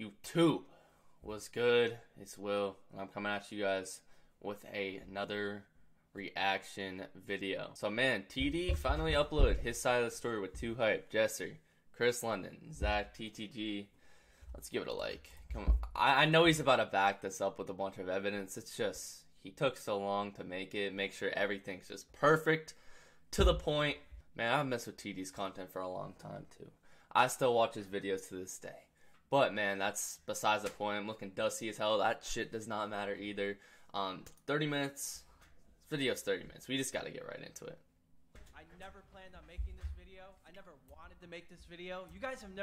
YouTube was good. It's Will, and I'm coming at you guys with another reaction video. So man, TD finally uploaded his side of the story with 2 Hype, Jesser, Chris London, Zach, TTG. Let's give it a like. Come on. I know he's about to back this up with a bunch of evidence. It's just, he took so long to make sure everything's just perfect, to the point. Man, I've messed with TD's content for a long time too. I still watch his videos to this day. But man, that's besides the point. I'm looking dusty as hell. That shit does not matter either. 30 minutes. This video's 30 minutes. We just gotta get right into it. I never planned on making this video. I never wanted to make this video. You guys have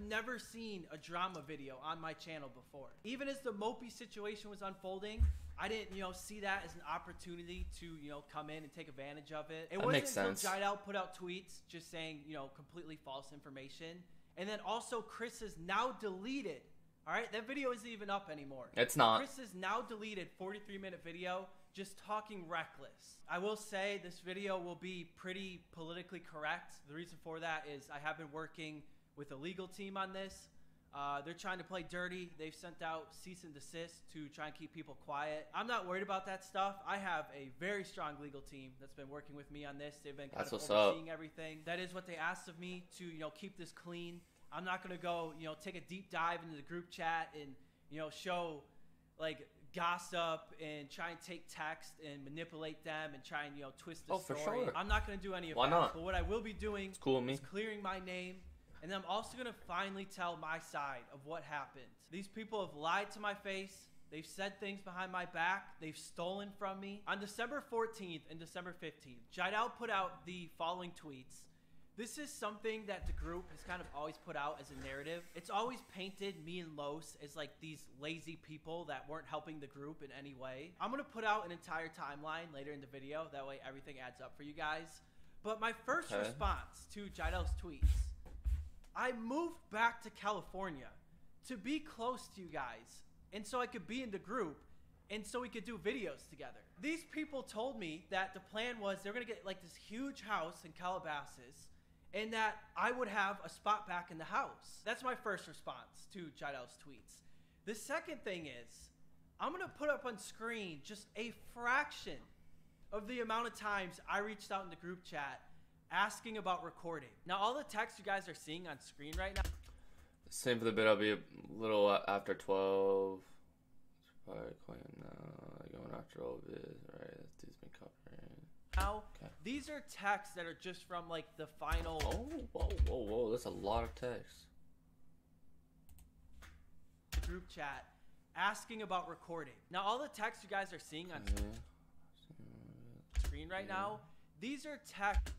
never seen a drama video on my channel before. Even as the Mopey situation was unfolding, I didn't, see that as an opportunity to, come in and take advantage of it. It wasn't until Jidal put out tweets just saying, completely false information. And then also Chris has now deleted, all right? That video isn't even up anymore. It's not. Chris has now deleted 43-minute video just talking reckless. I will say this video will be pretty politically correct. The reason for that is I have been working with a legal team on this. They're trying to play dirty. They've sent out cease and desist to try and keep people quiet. I'm not worried about that stuff. I have a very strong legal team that's been working with me on this. They've been kind of overseeing everything. That is what they asked of me, to keep this clean. I'm not gonna go take a deep dive into the group chat and show like gossip and try and take text and manipulate them and try and twist the story. For sure. I'm not gonna do any of that. Not? But what I will be doing is clearing my name. And then I'm also going to finally tell my side of what happened. These people have lied to my face. They've said things behind my back. They've stolen from me. On December 14th and December 15th, Jidal put out the following tweets. This is something that the group has kind of always put out as a narrative. It's always painted me and Los as like these lazy people that weren't helping the group in any way. I'm going to put out an entire timeline later in the video. That way everything adds up for you guys. But my first response to Jidal's tweets: I moved back to California to be close to you guys, and so I could be in the group, and so we could do videos together. These people told me that the plan was they're gonna get like this huge house in Calabasas, and that I would have a spot back in the house. That's my first response to Jidal's tweets. The second thing is, I'm gonna put up on screen just a fraction of the amount of times I reached out in the group chat asking about recording. Now, all the text you guys are seeing on screen right now. Same for the bit. I'll be a little after 12. Probably going after all of this. Right, this dude's been covering. Now, these are texts that are just from like the final. Oh, whoa! That's a lot of text. Group chat asking about recording. Now, all the texts you guys are seeing on screen right now. These are texts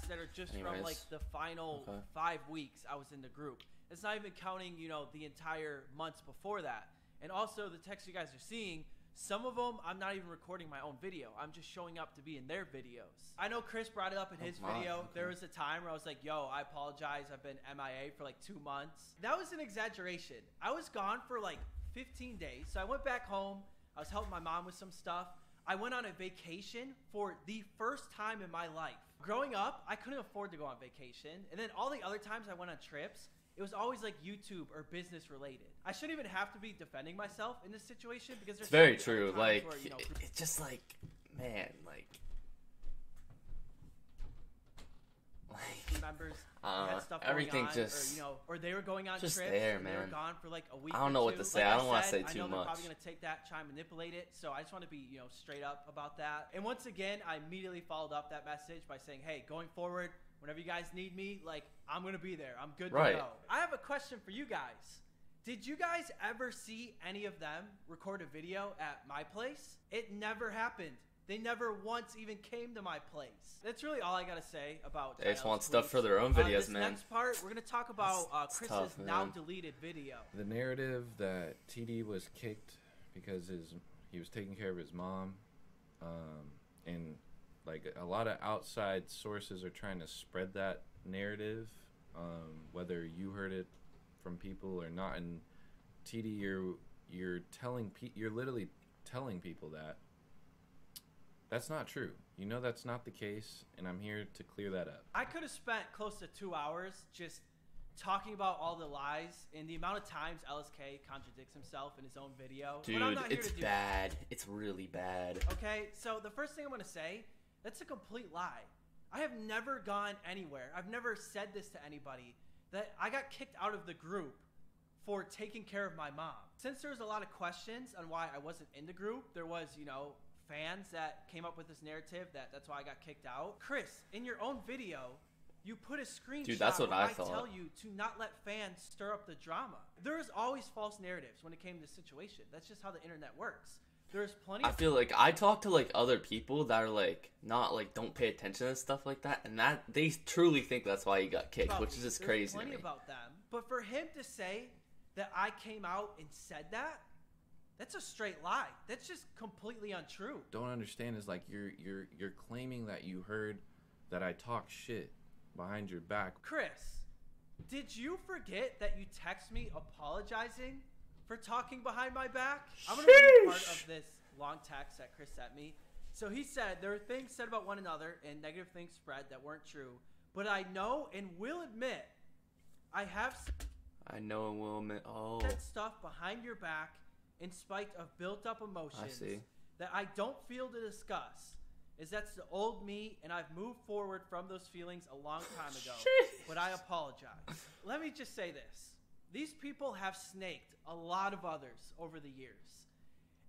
that are just from like the final 5 weeks I was in the group. It's not even counting, the entire months before that. And also the texts you guys are seeing, some of them I'm not even recording my own video. I'm just showing up to be in their videos. I know Chris brought it up in his video. There was a time where I was like, yo, I apologize. I've been MIA for like 2 months. That was an exaggeration. I was gone for like 15 days. So I went back home. I was helping my mom with some stuff. I went on a vacation for the first time in my life. Growing up, I couldn't afford to go on vacation. And then all the other times I went on trips, it was always like YouTube or business related. I shouldn't even have to be defending myself in this situation because there's very true. Like, where, it's just like, man, like members had stuff everything on, just or they were going on just trips there, and man. They were gone for like a week. I don't know what to say. I don't want to say too much. I know they're probably gonna take that, try and manipulate it. So I just want to be straight up about that. And once again, I immediately followed up that message by saying, hey, going forward, whenever you guys need me, like, I'm gonna be there. I'm good to go. I have a question for you guys. Did you guys ever see any of them record a video at my place? It never happened. They never once even came to my place. That's really all I gotta say about. They just want stuff for their own videos, man. Next part, we're gonna talk about Chris's now deleted video. The narrative that TD was kicked because he was taking care of his mom, and like a lot of outside sources are trying to spread that narrative, whether you heard it from people or not. And TD, you're literally telling people that. That's not true. That's not the case, and I'm here to clear that up. I could have spent close to 2 hours just talking about all the lies and the amount of times LSK contradicts himself in his own video. Dude, it's bad. It's really bad. Okay, so the first thing I'm going to say, that's a complete lie. I have never gone anywhere. I've never said this to anybody, that I got kicked out of the group for taking care of my mom. Since there was a lot of questions on why I wasn't in the group, there was, you know, fans that came up with this narrative that's why I got kicked out. Chris, in your own video, you put a screenshot. Dude, that's what I thought. tell you to not let fans stir up the drama. There is always false narratives when it came to this situation. That's just how the internet works. There's plenty. I feel like I talk to like other people that are like not like don't pay attention and stuff like that, and that they truly think that's why he got kicked, which is just crazy. There's plenty about them, but for him to say that I came out and said that, that's a straight lie. That's just completely untrue. Don't understand is like you're claiming that you heard that I talk shit behind your back. Chris, did you forget that you text me apologizing for talking behind my back? I'm going to read part of this long text that Chris sent me. So he said, there are things said about one another and negative things spread that weren't true. But I know and will admit, I have said stuff behind your back in spite of built-up emotions that I don't feel to discuss. That's the old me, and I've moved forward from those feelings a long time ago. But I apologize. Let me just say this. These people have snaked a lot of others over the years.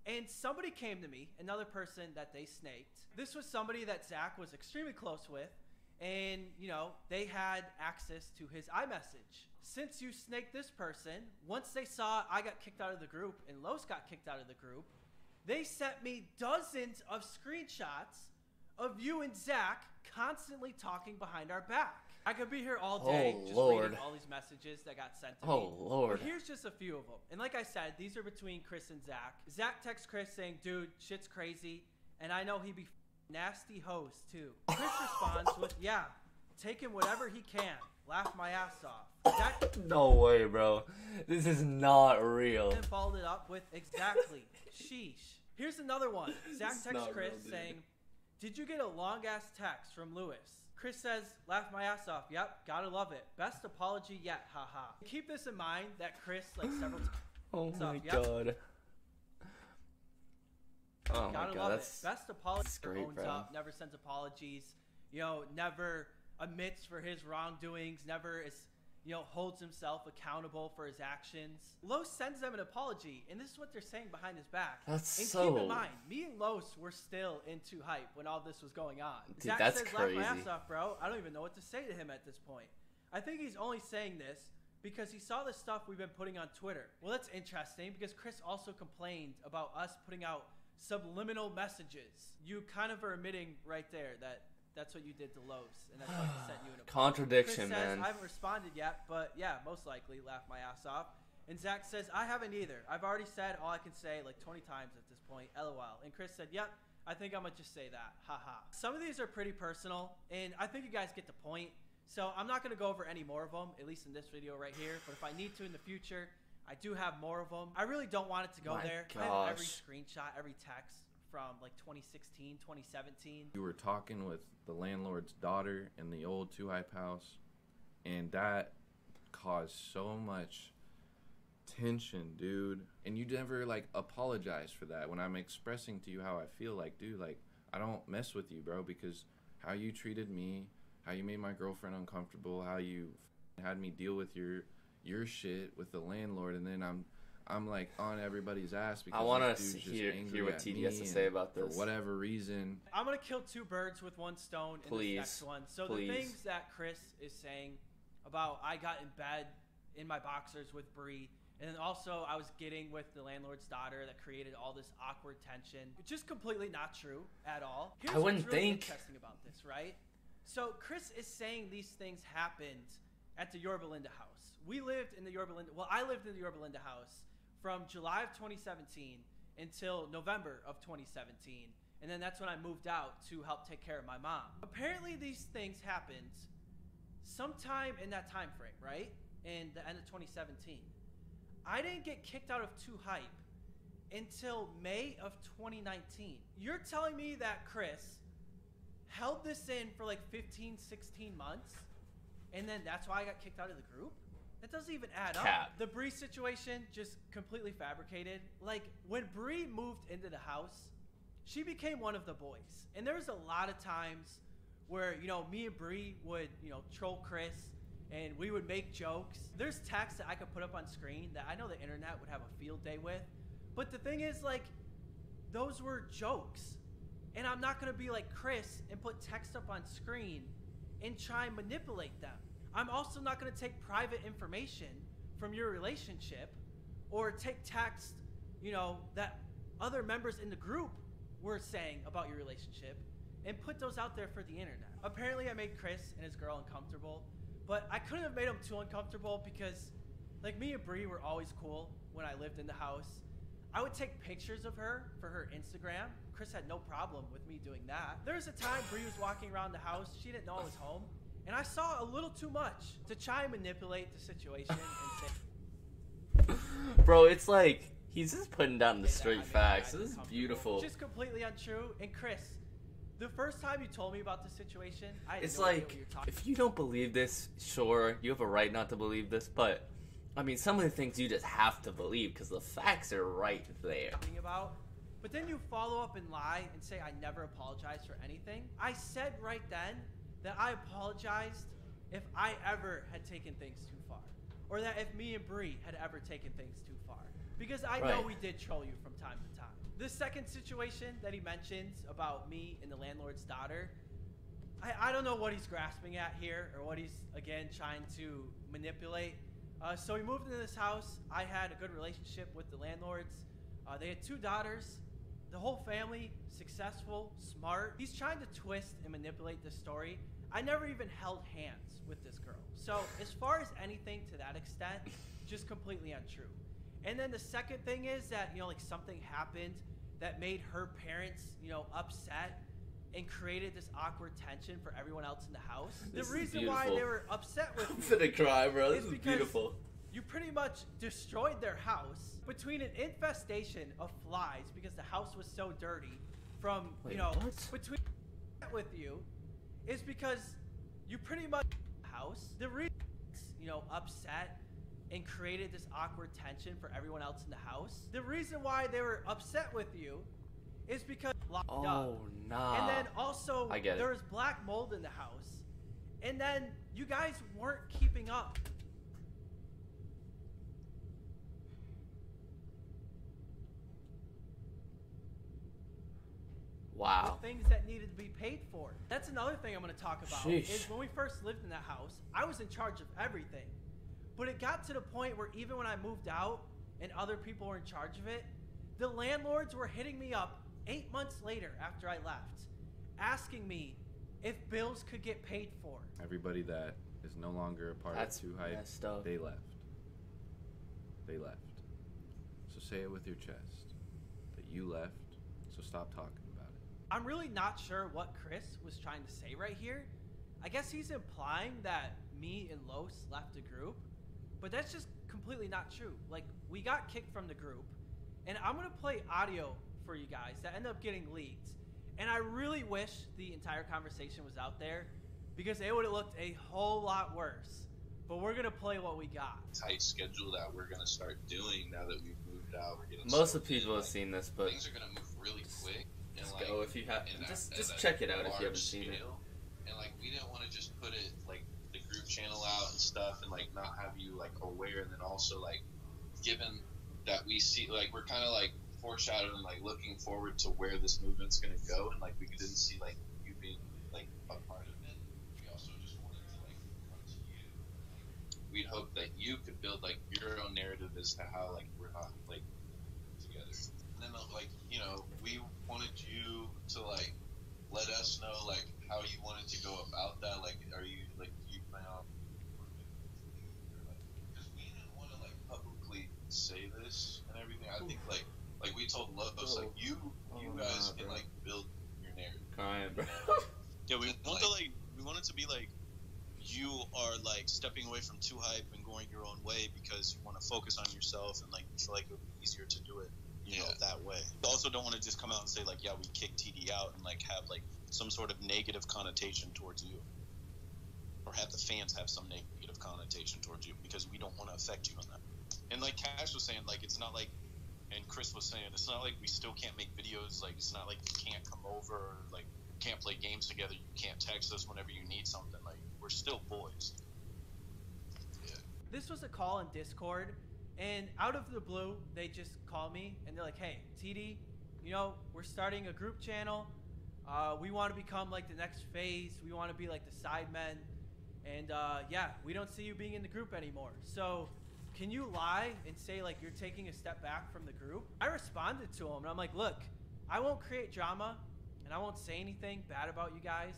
And somebody came to me, another person that they snaked. This was somebody that Zach was extremely close with. And, you know, they had access to his iMessage. Since you snaked this person, once they saw I got kicked out of the group and Los got kicked out of the group, they sent me dozens of screenshots of you and Zach constantly talking behind our back. I could be here all day reading all these messages that got sent to me. Oh, Lord. But here's just a few of them. And like I said, these are between Chris and Zach. Zach texts Chris saying, dude, shit's crazy. And I know he be nasty hoes, too. Chris responds with, yeah, taking whatever he can. Laugh my ass off. Zach no way, bro. This is not real. And followed it up with, exactly. Sheesh. Here's another one. Zach texts Chris saying, did you get a long-ass text from Lewis? Chris says, laugh my ass off. Yep, gotta love it. Best apology yet, haha. Keep this in mind that Chris, like, several times. Oh my god. Oh my god, that's best apology. Great, owns up, never sends apologies. You know, never admits for his wrongdoings. Never is, you know, holds himself accountable for his actions. Los sends them an apology, and this is what they're saying behind his back. That's and so. keep in mind, me and Los were still into hype when all this was going on. Dude, Zach that's says, crazy. laugh my ass off, bro. I don't even know what to say to him at this point. I think he's only saying this because he saw the stuff we've been putting on Twitter. Well, that's interesting because Chris also complained about us putting out subliminal messages. You kind of are admitting right there that that's what you did to Los, and that's why he sent you an apology. Contradiction, Chris says, man. I haven't responded yet, but yeah, most likely, laugh my ass off. And Zach says, I haven't either. I've already said all I can say like 20 times at this point, LOL. And Chris said, yep, I think I'm going to just say that, haha. Some of these are pretty personal, and I think you guys get the point. So I'm not going to go over any more of them, at least in this video right here. But if I need to in the future, I do have more of them. I really don't want it to go there. Gosh. I have every screenshot, every text from like 2016, 2017. You were talking with the landlord's daughter in the old Two Hype house, and that caused so much tension, dude. And you never like apologize for that. When I'm expressing to you how I feel, like, dude, like, I don't mess with you, bro, because how you treated me, how you made my girlfriend uncomfortable, how you had me deal with your shit with the landlord, and then I'm like on everybody's ass because I want to hear what TD has to say about this. For whatever reason. I'm going to kill two birds with one stone in this next one. So the things that Chris is saying about I got in bed in my boxers with Bree, and then also I was getting with the landlord's daughter that created all this awkward tension. Which is completely not true at all. Here's what's really interesting about this, right? So Chris is saying these things happened at the Yorba Linda house. We lived in the Yorba Linda, well, I lived in the Yorba Linda house from July of 2017 until November of 2017. And then that's when I moved out to help take care of my mom. Apparently these things happened sometime in that time frame, right? In the end of 2017. I didn't get kicked out of Too Hype until May of 2019. You're telling me that Chris held this in for like 15, 16 months, and then that's why I got kicked out of the group? That doesn't even add up. Cap. The Bree situation just completely fabricated. Like, when Bree moved into the house, she became one of the boys. And there was a lot of times where, you know, me and Bree would, you know, troll Chris, and we would make jokes. There's text that I could put up on screen that I know the internet would have a field day with. But the thing is, like, those were jokes. And I'm not gonna be like Chris and put text up on screen and try and manipulate them. I'm also not gonna take private information from your relationship or take text, you know, that other members in the group were saying about your relationship and put those out there for the internet. Apparently I made Chris and his girl uncomfortable, but I couldn't have made them too uncomfortable because, like, me and Bree were always cool when I lived in the house. I would take pictures of her for her Instagram. Chris had no problem with me doing that. There was a time Bree was walking around the house. She didn't know I was home. And I saw a little too much to try and manipulate the situation and say... Bro, it's like, he's just putting down the straight facts. This is beautiful. Which is completely untrue. And Chris, the first time you told me about the situation, I had It's no idea like, what you were talking if you don't believe this, sure, you have a right not to believe this, but, I mean, some of the things you just have to believe because the facts are right there. about. But then you follow up and lie and say I never apologized for anything. I said right then that I apologized if I ever had taken things too far. Or that if me and Bree had ever taken things too far. Because I know we did troll you from time to time. The second situation that he mentions about me and the landlord's daughter, I don't know what he's grasping at here or what he's, again, trying to manipulate. So we moved into this house. I had a good relationship with the landlords. They had 2 daughters. The whole family, successful, smart. He's trying to twist and manipulate this story. I never even held hands with this girl. So as far as anything to that extent, just completely untrue. And then the second thing is that, you know, like something happened that made her parents, you know, upset and created this awkward tension for everyone else in the house. This the is reason why beautiful. they were upset with I'm me finna cry, bro. This is is because beautiful. you pretty much destroyed their house between an infestation of flies because the house was so dirty from, Wait, you know, what? between with you is because you pretty much house. The reason, you know, upset and created this awkward tension for everyone else in the house. The reason why they were upset with you is because locked up. Oh, nah. And then also I get it. there was black mold in the house. And then you guys weren't keeping up. Wow. Things that needed to be paid for. That's another thing I'm going to talk about. Sheesh. Is when we first lived in that house, I was in charge of everything. But it got to the point where even when I moved out and other people were in charge of it, the landlords were hitting me up 8 months later after I left, asking me if bills could get paid for. Everybody that is no longer a part That's of Two Hype, messed up. they left. They left. So say it with your chest that you left. So stop talking about it. I'm really not sure what Chris was trying to say right here. I guess he's implying that me and Los left the group, but that's just completely not true. Like, we got kicked from the group, and I'm gonna play audio for you guys that ended up getting leaked. And I really wish the entire conversation was out there because it would have looked a whole lot worse. But we're gonna play what we got. Tight schedule that we're gonna start doing now that we've moved out. We're getting Most of the settled in, people have like, seen this, but things are gonna move really quick. And just like, go if you have. and Just at a check it out if you haven't large seen it. scale. And like, we didn't want to just put it like the group channel out and stuff, and like not have you like aware. And then also like, given that we see like we're kind of like foreshadowing, like looking forward to where this movement's gonna go, and like we didn't see like you being like a part of it. We also just wanted to like come to you. We'd hope that you could build like your own narrative as to how like we're not like together. And then like, you know, we wanted you to like let us know like how you wanted to go about that. Like, are you like, do you plan on? Because we didn't want to like publicly say this and everything. I think like we told Lobos like you guys can like build your narrative. Crying, bro. Yeah, we want it to be like you are like stepping away from Too Hype and going your own way because you want to focus on yourself and like you feel like it would be easier to do it, you know, that way. We also don't want to just come out and say like, yeah, we kicked TD out and like have like some sort of negative connotation towards you, or have the fans have some negative connotation towards you because we don't want to affect you on that. And like Cash was saying, like, it's not like, and Chris was saying, it's not like we still can't make videos. Like, it's not like you can't come over, or, like, can't play games together. You can't text us whenever you need something. Like, we're still boys. Yeah. This was a call in Discord, and out of the blue, they just call me, and they're like, hey, TD, you know, we're starting a group channel. We want to become, like, the next phase. We want to be, like, the side men. And, yeah, we don't see you being in the group anymore. So can you lie and say, like, you're taking a step back from the group? I responded to him, and I'm like, look, I won't create drama, and I won't say anything bad about you guys,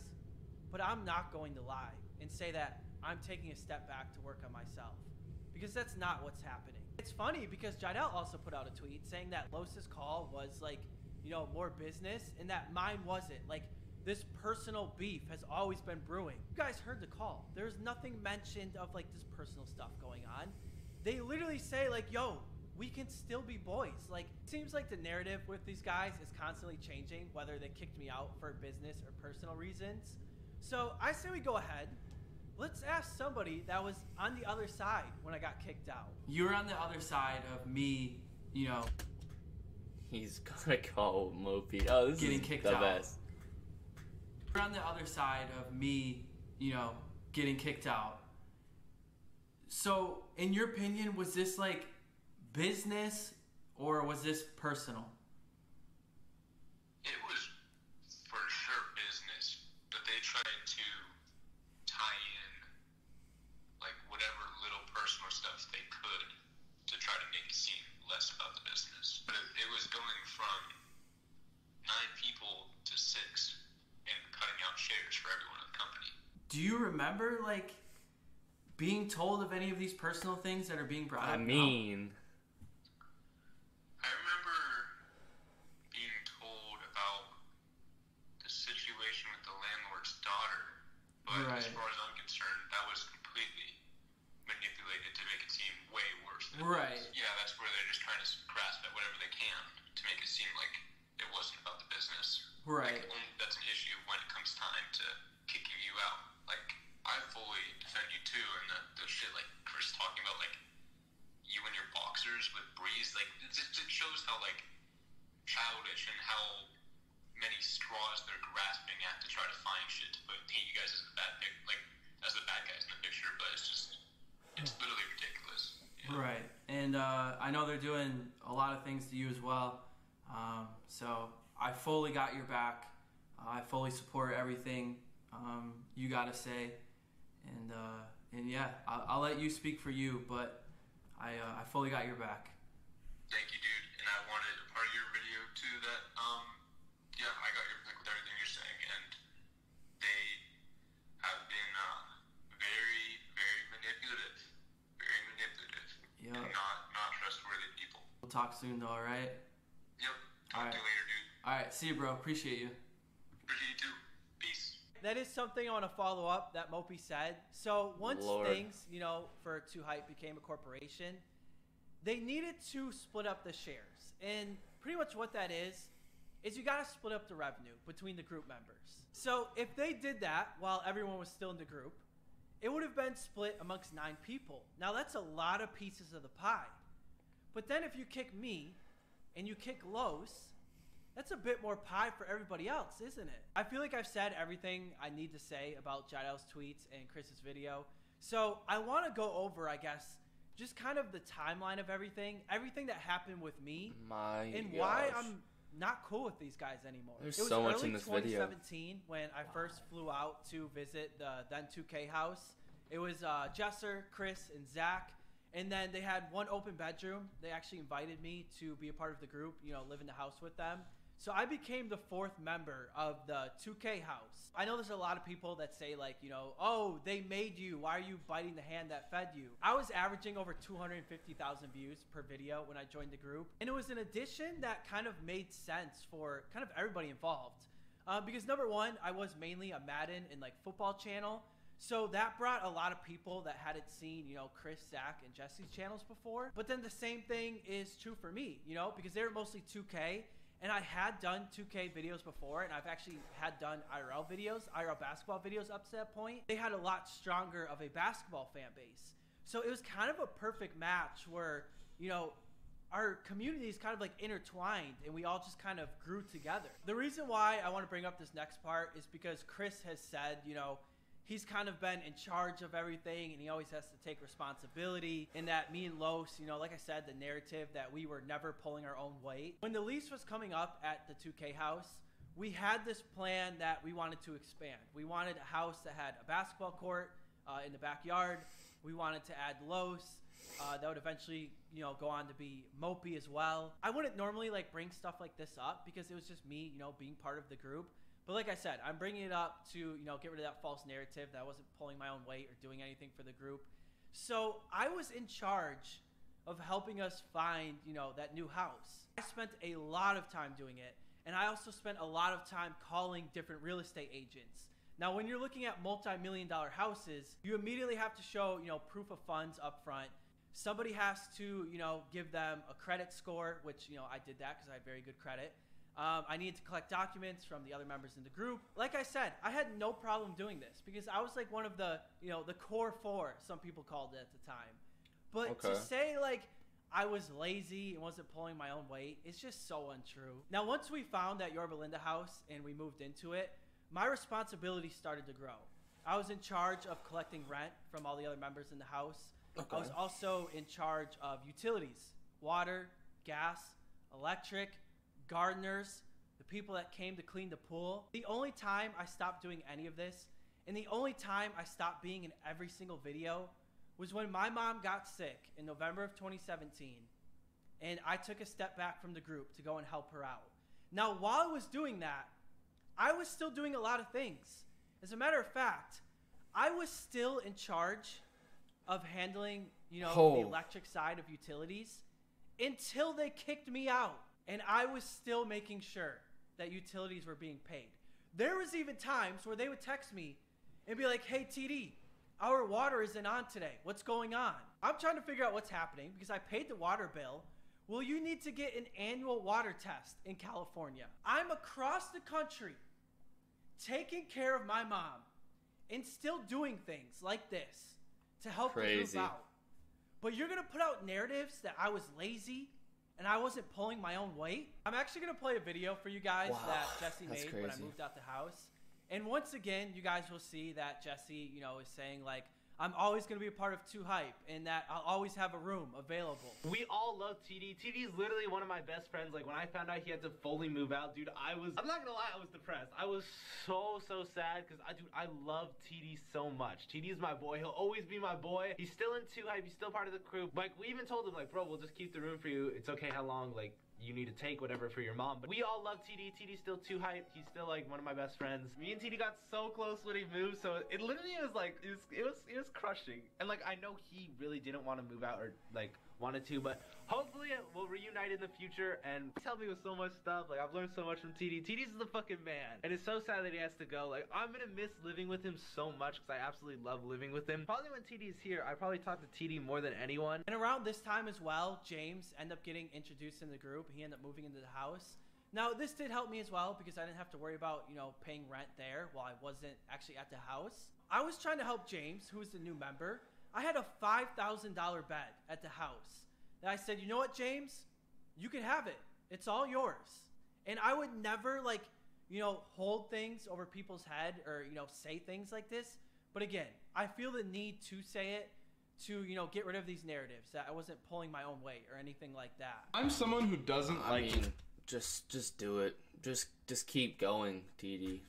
but I'm not going to lie and say that I'm taking a step back to work on myself, because that's not what's happening. It's funny because Jidel also put out a tweet saying that Los's call was, like, you know, more business, and that mine wasn't. Like, this personal beef has always been brewing. You guys heard the call. There's nothing mentioned of, like, this personal stuff going on. They literally say, like, yo, we can still be boys. Like, it seems like the narrative with these guys is constantly changing, whether they kicked me out for business or personal reasons. So I say we go ahead. Let's ask somebody that was on the other side when I got kicked out. You were on the other side of me, you know. He's gonna call Mopey. Oh, this Getting is kicked the out. best. You're on the other side of me, you know, getting kicked out. So, in your opinion, was this like business or was this personal? It was for sure business, but they tried to tie in like whatever little personal stuff they could to try to make it seem less about the business. But it was going from 9 people to 6 and cutting out shares for everyone in the company. Do you remember, like, being told of any of these personal things that are being brought up I mean, I remember being told about the situation with the landlord's daughter, but Right. as far as I'm concerned, that was completely manipulated to make it seem way worse than Right. it was. Yeah, that's where they're just trying to grasp at whatever they can to make it seem like it wasn't about the business. Right. Like, that's an issue when it comes time to kicking you out. Like, I fully defend you too, and the shit like Chris talking about, like, you and your boxers with Breeze, like, it shows how, like, childish and how many straws they're grasping at to try to find shit to paint you guys as the as the bad guys in the picture, but it's literally ridiculous. You know? Right. And I know they're doing a lot of things to you as well. So I fully got your back. I fully support everything you got to say. And yeah, I'll let you speak for you, but I fully got your back. Thank you, dude. And I wanted a part of your video too that, yeah, I got your back with everything you're saying, and they have been very, very manipulative. Very manipulative. Yep. And not trustworthy people. We'll talk soon though, alright? Yep. Talk to you later, dude. Alright, see you, bro. Appreciate you. Appreciate you too. Peace. That is something I want to follow up that Mopey said. So once Lord. things, you know, for Too Hype became a corporation, they needed to split up the shares. And pretty much what that is you got to split up the revenue between the group members. So if they did that while everyone was still in the group, it would have been split amongst 9 people. Now that's a lot of pieces of the pie. But then if you kick me and you kick Los, that's a bit more pie for everybody else, isn't it? I feel like I've said everything I need to say about Jidel's tweets and Chris's video. So I want to go over, I guess, just kind of the timeline of everything that happened with me, and why I'm not cool with these guys anymore. There's it was so much early in this video. 2017 when I first flew out to visit the then 2K house. It was Jesser, Chris, and Zach. And then they had one open bedroom. They actually invited me to be a part of the group, you know, live in the house with them. So I became the 4th member of the 2K house. I know there's a lot of people that say, like, you know, oh, they made you. Why are you biting the hand that fed you? I was averaging over 250,000 views per video when I joined the group. And it was an addition that kind of made sense for kind of everybody involved. Because number one, I was mainly a Madden and, like, football channel. So that brought a lot of people that hadn't seen, you know, Chris, Zach, and Jesse's channels before. But then the same thing is true for me, you know, because they were mostly 2K. And I had done 2K videos before, and I've actually had done IRL videos, IRL basketball videos up to that point. They had a lot stronger of a basketball fan base. So it was kind of a perfect match where, you know, our community is kind of like intertwined and we all just kind of grew together. The reason why I want to bring up this next part is because Chris has said, you know, he's kind of been in charge of everything and he always has to take responsibility. And that me and Los, you know, like I said, the narrative that we were never pulling our own weight. When the lease was coming up at the 2K house, we had this plan that we wanted to expand. We wanted a house that had a basketball court in the backyard. We wanted to add Los. That would eventually, you know, go on to be Mopey as well. I wouldn't normally like bring stuff like this up because it was just me, you know, being part of the group. But like I said, I'm bringing it up to, you know, get rid of that false narrative that I wasn't pulling my own weight or doing anything for the group. So I was in charge of helping us find, you know, that new house. I spent a lot of time doing it. And I also spent a lot of time calling different real estate agents. Now, when you're looking at multi-million-dollar houses, you immediately have to show, you know, proof of funds up front. Somebody has to, you know, give them a credit score, which, you know, I did that because I had very good credit. I needed to collect documents from the other members in the group. Like I said, I had no problem doing this because I was like one of the, you know, the core four, some people called it at the time. But to say like I was lazy and wasn't pulling my own weight, it's just so untrue. Now, once we found that Yorba Linda house and we moved into it, my responsibility started to grow. I was in charge of collecting rent from all the other members in the house. I was also in charge of utilities, water, gas, electric, gardeners, the people that came to clean the pool. The only time I stopped doing any of this, and the only time I stopped being in every single video, was when my mom got sick in November of 2017, and I took a step back from the group to go and help her out. Now, while I was doing that, I was still doing a lot of things. As a matter of fact, I was still in charge of handling, you know, the electric side of utilities until they kicked me out. And I was still making sure that utilities were being paid. There was even times where they would text me and be like, hey, TD, our water isn't on today. What's going on? I'm trying to figure out what's happening because I paid the water bill. Well, you need to get an annual water test in California. I'm across the country taking care of my mom and still doing things like this to help the group out. But you're going to put out narratives that I was lazy and I wasn't pulling my own weight? I'm actually going to play a video for you guys that Jesse made when I moved out the house. And once again, you guys will see that Jesse, you know, is saying like, I'm always going to be a part of 2 Hype and that I'll always have a room available. We all love TD. TD is literally one of my best friends. Like, when I found out he had to fully move out, dude, I'm not going to lie, I was depressed. I was so sad because, I love TD so much. TD is my boy. He'll always be my boy. He's still in 2 Hype. He's still part of the crew. Like, we even told him, like, bro, we'll just keep the room for you. It's okay how long, like, you need to take whatever for your mom. But we all love TD. TD's still 2 Hype. He's still like one of my best friends. Me and TD got so close when he moved, so it literally was like it was crushing. And like I know he really didn't want to move out or like wanted to, but hopefully we'll reunite in the future. And he's helped me with so much stuff. Like I've learned so much from TD. TD's the fucking man, and it's so sad that he has to go. Like I'm gonna miss living with him so much because I absolutely love living with him. Probably when TD's here, I probably talk to TD more than anyone. And around this time as well, James ended up getting introduced in the group. He ended up moving into the house. Now this did help me as well because I didn't have to worry about, you know, paying rent there while I wasn't actually at the house. I was trying to help James, who was the new member. I had a $5,000 bed at the house. And I said, you know what, James? You can have it. It's all yours. And I would never, like, you know, hold things over people's head or, you know, say things like this. But again, I feel the need to say it to, you know, get rid of these narratives that I wasn't pulling my own weight or anything like that. I'm someone who doesn't just do it. Just keep going, TD.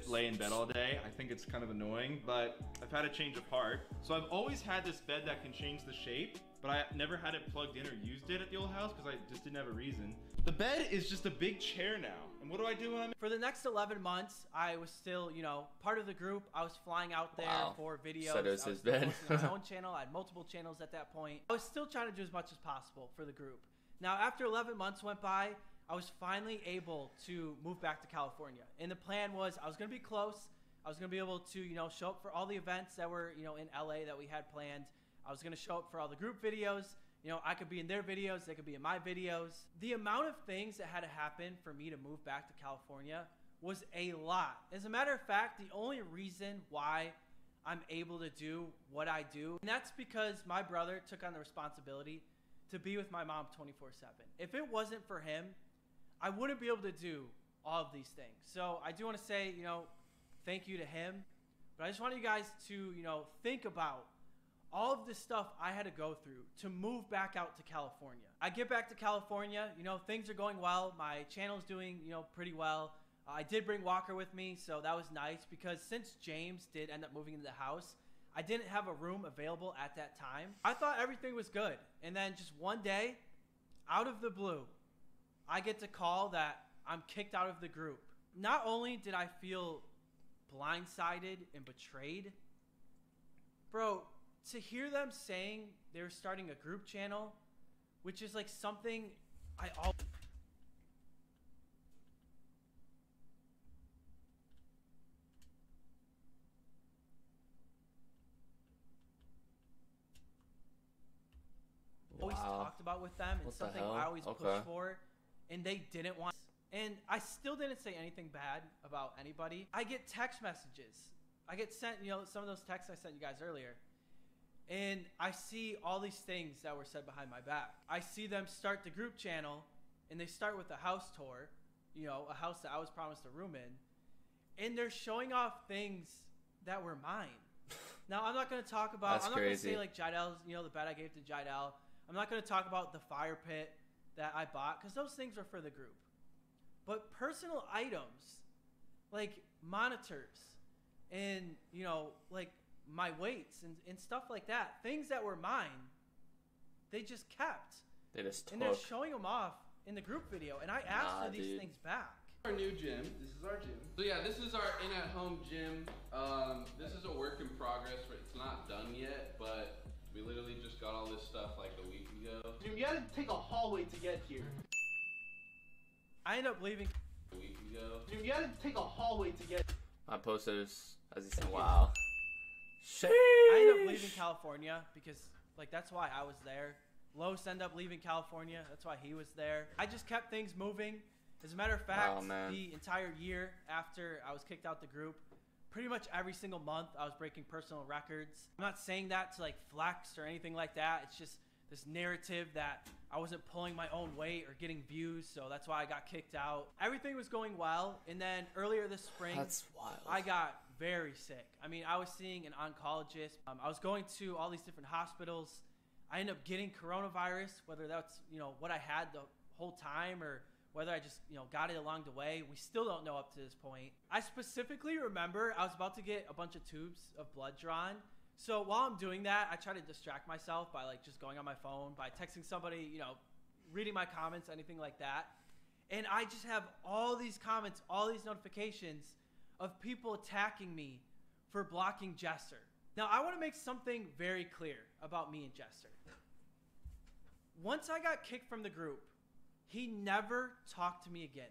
Lay in bed all day. I think it's kind of annoying, but I've had a change of heart. So I've always had this bed that can change the shape, but I never had it plugged in or used it at the old house because I just didn't have a reason. The bed is just a big chair now. And what do I do when I'm... For the next 11 months, I was still, you know, part of the group. I was flying out there for videos. So does his bed. I was my own channel. I had multiple channels at that point. I was still trying to do as much as possible for the group. Now, after 11 months went by, I was finally able to move back to California. And the plan was I was going to be close. I was going to be able to, you know, show up for all the events that were, you know, in LA that we had planned. I was going to show up for all the group videos. You know, I could be in their videos, they could be in my videos. The amount of things that had to happen for me to move back to California was a lot. As a matter of fact, the only reason why I'm able to do what I do, and that's because my brother took on the responsibility to be with my mom 24/7. If it wasn't for him, I wouldn't be able to do all of these things. So I do want to say, you know, thank you to him. But I just want you guys to, you know, think about all of this stuff I had to go through to move back out to California. I get back to California, you know, things are going well. My channel's doing, you know, pretty well. I did bring Walker with me, so that was nice because since James did end up moving into the house, I didn't have a room available at that time. I thought everything was good. And then just one day, out of the blue, I get to call that I'm kicked out of the group. Not only did I feel blindsided and betrayed, bro, to hear them saying they were starting a group channel, which is like something I always talked about with them, and What the something hell? I always Okay. pushed for, and they didn't want. And I still didn't say anything bad about anybody. I get text messages. I get sent, you know, some of those texts I sent you guys earlier. And I see all these things that were said behind my back. I see them start the group channel, and they start with a house tour, you know, a house that I was promised a room in. And they're showing off things that were mine. Now, I'm not going to talk about, I'm not going to say like Jidell's, you know, the bed I gave to Jidell. I'm not going to talk about the fire pit that I bought, because those things are for the group. But personal items, like monitors and, you know, like my weights and stuff like that, things that were mine, they just kept. They just took. And they're showing them off in the group video, and I asked for these things back. Our new gym. This is our gym. So yeah, this is our in-at-home gym. This is a work in progress. It's not done yet, but we literally just got all this stuff like a week ago. Dude, you gotta take a hallway to get here. I ended up leaving. A week ago. Dude, you gotta take a hallway to get. My posters, as you said, wow. Sheesh. I ended up leaving California because, like, that's why I was there. Los ended up leaving California. That's why he was there. I just kept things moving. As a matter of fact, the entire year after I was kicked out the group, pretty much every single month I was breaking personal records. I'm not saying that to like flex or anything like that. It's just this narrative that I wasn't pulling my own weight or getting views, so that's why I got kicked out. Everything was going well, and then earlier this spring, That's wild. I got very sick. I mean, I was seeing an oncologist. I was going to all these different hospitals. I ended up getting coronavirus, whether that's, you know, what I had the whole time or whether I just, you know, got it along the way. We still don't know up to this point. I specifically remember I was about to get a bunch of tubes of blood drawn. So while I'm doing that, I try to distract myself by like just going on my phone, by texting somebody, you know, reading my comments, anything like that. And I just have all these comments, all these notifications of people attacking me for blocking Jester. Now, I want to make something very clear about me and Jester. Once I got kicked from the group, he never talked to me again.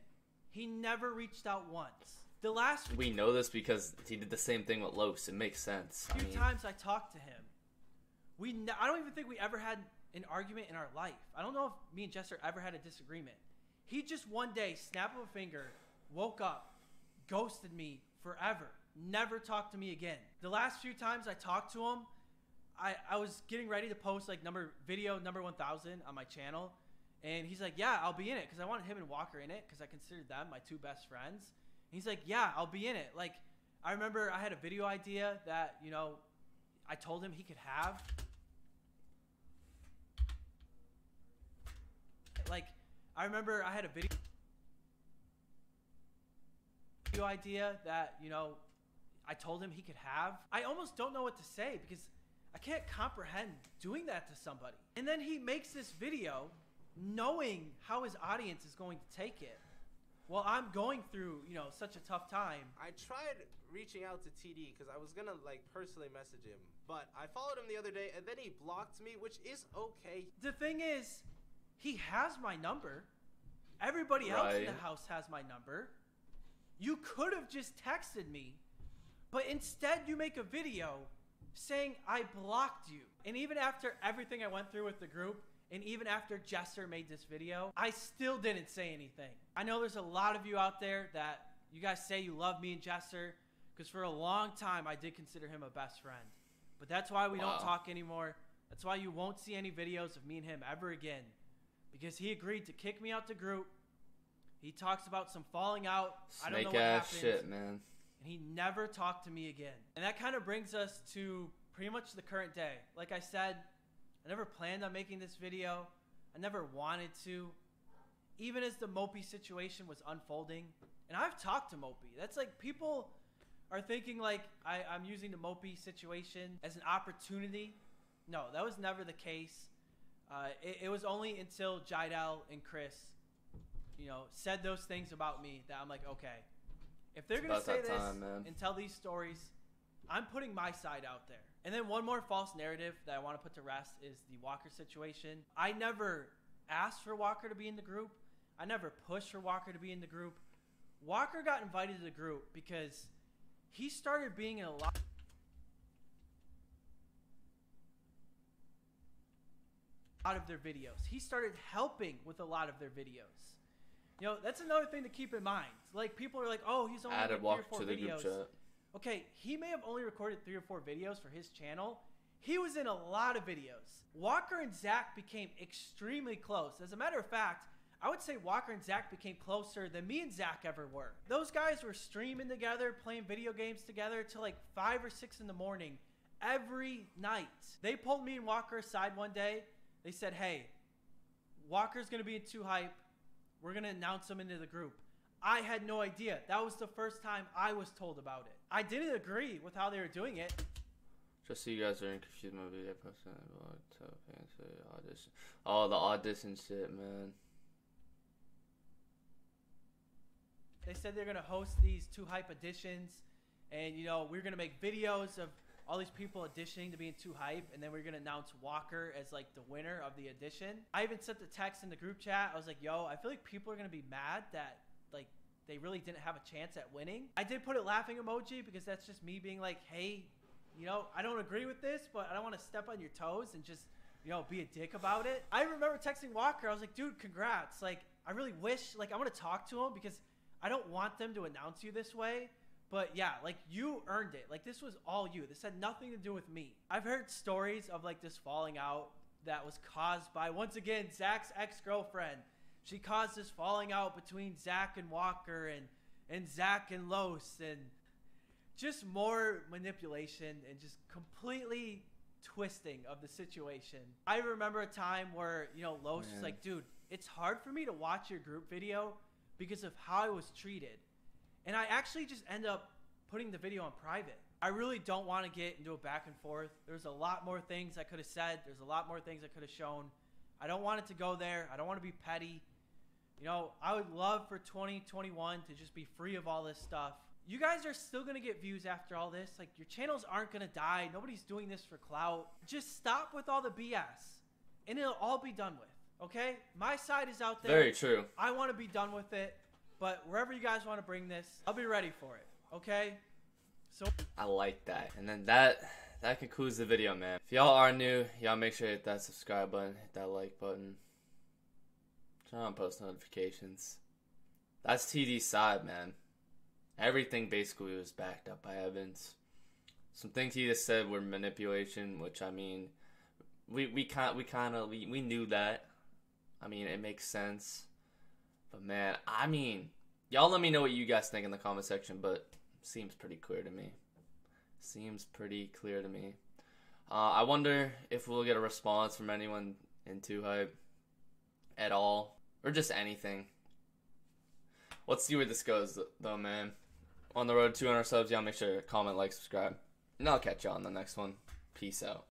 He never reached out once. The last We know this because he did the same thing with Los. It makes sense. few times I talked to him, I don't even think we ever had an argument in our life. I don't know if me and Jester ever had a disagreement. He just one day, snap of a finger, woke up, ghosted me forever, never talked to me again. The last few times I talked to him, I was getting ready to post like video number 1000 on my channel. And he's like, yeah, I'll be in it. Because I wanted him and Walker in it because I considered them my two best friends. And he's like, yeah, I'll be in it. Like, I remember I had a video idea that, you know, I told him he could have. Like, I remember I had a video idea that, you know, I told him he could have. I almost don't know what to say because I can't comprehend doing that to somebody. And then he makes this video knowing how his audience is going to take it. Well, I'm going through, you know, such a tough time. I tried reaching out to TD because I was gonna like personally message him, but I followed him the other day and then he blocked me, which is okay. The thing is, he has my number. Everybody else in the house has my number. You could have just texted me, but instead you make a video saying I blocked you. And even after everything I went through with the group, And even after Jester made this video, I still didn't say anything. I know there's a lot of you out there that you guys say you love me and Jester, because for a long time I did consider him a best friend. But that's why we don't talk anymore. That's why you won't see any videos of me and him ever again. Because he agreed to kick me out the group. He talks about some falling out. I don't know what happened. Shit, man. And he never talked to me again. And that kind of brings us to pretty much the current day. Like I said, I never planned on making this video. I never wanted to. Even as the Mopey situation was unfolding. And I've talked to Mopey. That's like, people are thinking like I'm using the Mopey situation as an opportunity. No, that was never the case. It was only until Jidel and Chris, said those things about me that I'm like, okay, if they're going to say this and tell these stories, I'm putting my side out there. And then one more false narrative that I want to put to rest is the Walker situation. I never asked for Walker to be in the group. I never pushed for Walker to be in the group. Walker got invited to the group because he started being in a lot of their videos. He started helping with a lot of their videos. That's another thing to keep in mind. Like, people are like, oh, he's only added like 3 or 4 Walker to the videos. group chat. Okay, he may have only recorded 3 or 4 videos for his channel. He was in a lot of videos. Walker and Zach became extremely close. As a matter of fact, I would say Walker and Zach became closer than me and Zach ever were. Those guys were streaming together, playing video games together till like 5 or 6 in the morning every night. They pulled me and Walker aside one day. They said, hey, Walker's going to be in 2 Hype. We're going to announce him into the group. I had no idea. That was the first time I was told about it. I didn't agree with how they were doing it. Just so you guys are confused, my video posted audition. Oh, the audition shit, man. They said they're going to host these 2 Hype editions. And, we're going to make videos of all these people auditioning to be in 2 Hype, and then we're going to announce Walker as, like, the winner of the audition. I even sent the text in the group chat. I was like, yo, I feel like people are going to be mad that, like, they really didn't have a chance at winning. I did put a laughing emoji because that's just me being like, hey, I don't agree with this, but I don't want to step on your toes and just, be a dick about it. I remember texting Walker. I was like, dude, congrats. Like, I really wish, like, I want to talk to him because I don't want them to announce you this way. But yeah, like, you earned it. Like, this was all you. This had nothing to do with me. I've heard stories of, like, this falling out that was caused by, once again, Zach's ex-girlfriend. She caused this falling out between Zach and Walker and Zach and Los, and just more manipulation and just completely twisting of the situation. I remember a time where, Los was like, dude, it's hard for me to watch your group video because of how I was treated. And I actually just end up putting the video on private. I really don't want to get into a back and forth. There's a lot more things I could have said. There's a lot more things I could have shown. I don't want it to go there. I don't want to be petty. I would love for 2021 to just be free of all this stuff. You guys are still going to get views after all this. Like, your channels aren't going to die. Nobody's doing this for clout. Just stop with all the BS, and it'll all be done with, okay? My side is out there. Very true. I want to be done with it. But wherever you guys want to bring this, I'll be ready for it, okay? So I like that. And then that concludes the video, man. If y'all are new, y'all make sure to hit that subscribe button, hit that like button. Turn on post notifications. That's TD's side, man. Everything basically was backed up by evidence. Some things he just said were manipulation, which, I mean, we knew that. I mean, it makes sense. But man, I mean, y'all let me know what you guys think in the comment section, but seems pretty clear to me. I wonder if we'll get a response from anyone in 2 Hype at all, or just anything. Let's see where this goes, though, man. On the road to 200 subs, y'all make sure to comment, like, subscribe. And I'll catch y'all on the next one. Peace out.